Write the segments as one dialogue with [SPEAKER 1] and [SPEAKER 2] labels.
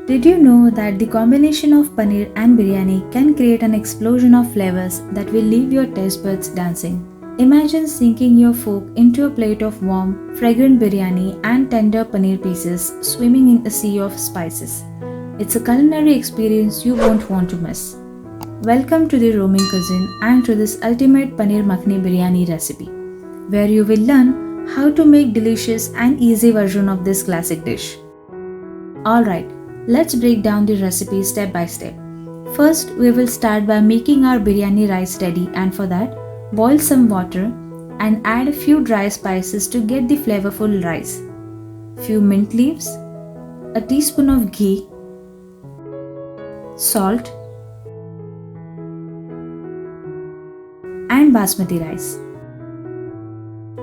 [SPEAKER 1] Did you know that the combination of paneer and biryani can create an explosion of flavors that will leave your taste buds dancing? Imagine sinking your fork into a plate of warm, fragrant biryani and tender paneer pieces swimming in a sea of spices. It's a culinary experience you won't want to miss. Welcome to the roaming cuisine and to this ultimate Paneer Makhni Biryani recipe, where you will learn how to make delicious and easy version of this classic dish. Alright, let's break down the recipe step by step. First, we will start by making our biryani rice ready, and for that, boil some water and add a few dry spices to get the flavorful rice. Few mint leaves, a teaspoon of ghee, salt, and basmati rice.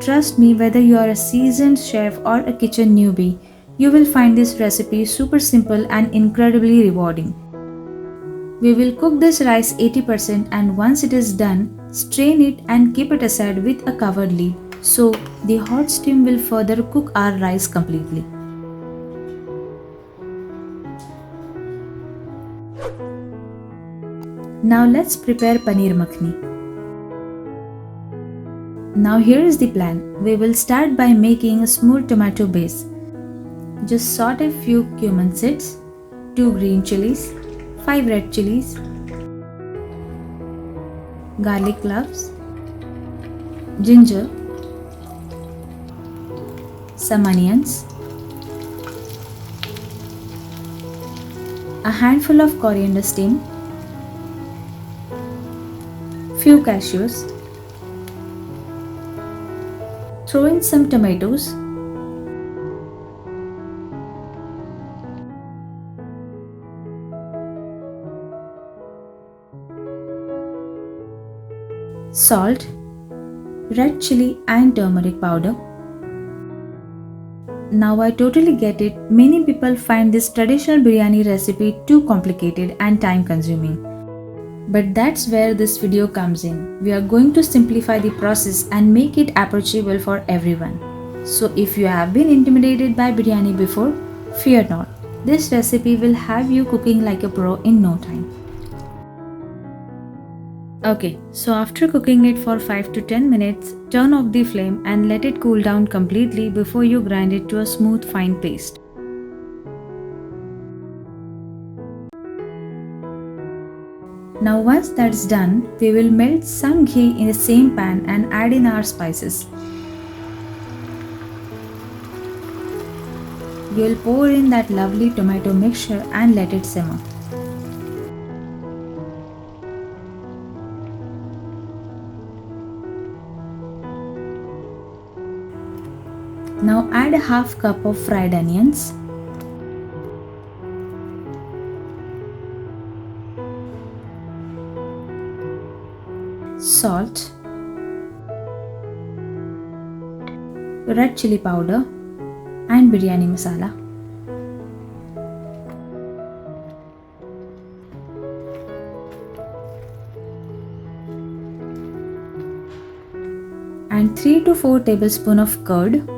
[SPEAKER 1] Trust me, whether you are a seasoned chef or a kitchen newbie, you will find this recipe super simple and incredibly rewarding. We will cook this rice 80%, and once it is done, strain it and keep it aside with a covered lid so the hot steam will further cook our rice completely. Now let's prepare Paneer Makhni. Now here is the plan. We will start by making a smooth tomato base. Just saute a few cumin seeds, 2 green chilies, 5 red chilies, garlic cloves, ginger, some onions, a handful of coriander stem, few cashews. Throw in some tomatoes, salt, red chili and turmeric powder. Now I totally get it. Many people find this traditional biryani recipe too complicated and time consuming. But that's where this video comes in. We are going to simplify the process and make it approachable for everyone. So if you have been intimidated by biryani before, fear not. This recipe will have you cooking like a pro in no time. Okay, so after cooking it for 5 to 10 minutes, turn off the flame and let it cool down completely before you grind it to a smooth fine paste. Now once that's done, we will melt some ghee in the same pan and add in our spices. You will pour in that lovely tomato mixture and let it simmer. Now add a half cup of fried onions, salt, red chili powder and biryani masala. And 3 to 4 tablespoons of curd.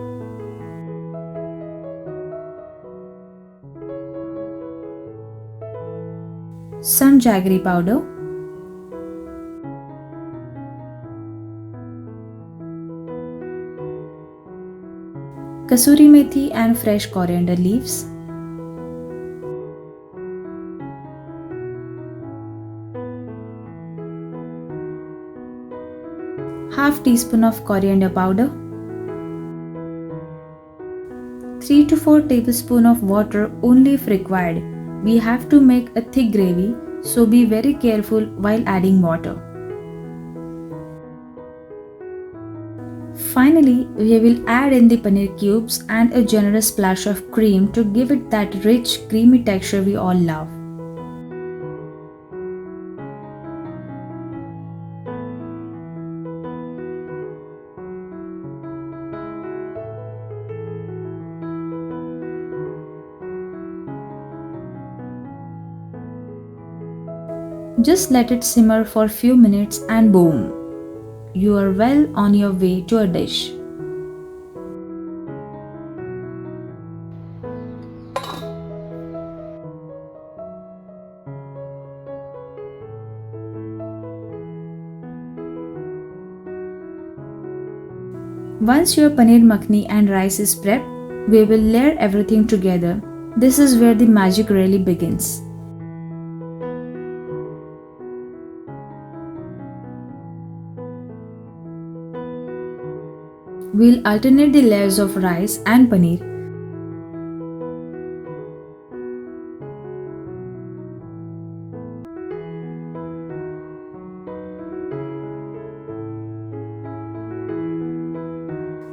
[SPEAKER 1] Some jaggery powder, kasuri methi and fresh coriander leaves, half teaspoon of coriander powder, 3 to 4 tablespoons of water only if required. We have to make a thick gravy, so be very careful while adding water. Finally, we will add in the paneer cubes and a generous splash of cream to give it that rich, creamy texture we all love. Just let it simmer for a few minutes and boom! You are well on your way to a dish. Once your paneer makhni and rice is prepped, we will layer everything together. This is where the magic really begins. We'll alternate the layers of rice and paneer.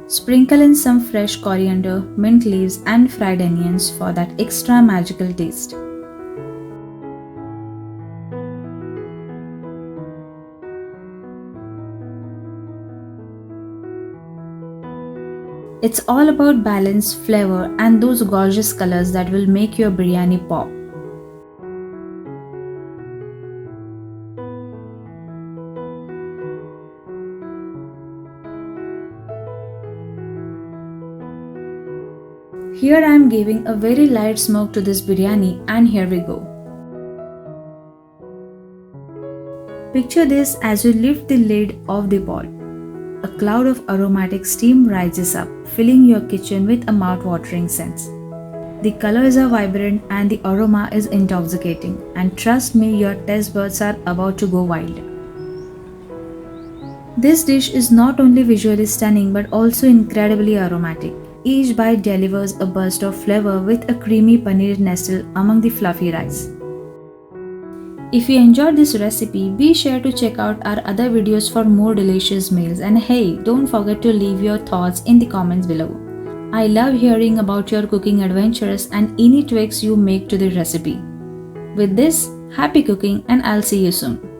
[SPEAKER 1] Sprinkle in some fresh coriander, mint leaves and fried onions for that extra magical taste. It's all about balance, flavor and those gorgeous colors that will make your biryani pop. Here I am giving a very light smoke to this biryani and here we go. Picture this as you lift the lid of the pot. A cloud of aromatic steam rises up, filling your kitchen with a mouth-watering scent. The colors are vibrant and the aroma is intoxicating, and trust me, your taste buds are about to go wild. This dish is not only visually stunning but also incredibly aromatic. Each bite delivers a burst of flavor with a creamy paneer nestled among the fluffy rice. If you enjoyed this recipe, be sure to check out our other videos for more delicious meals, and hey, don't forget to leave your thoughts in the comments below. I love hearing about your cooking adventures and any tweaks you make to the recipe. With this, happy cooking and I'll see you soon.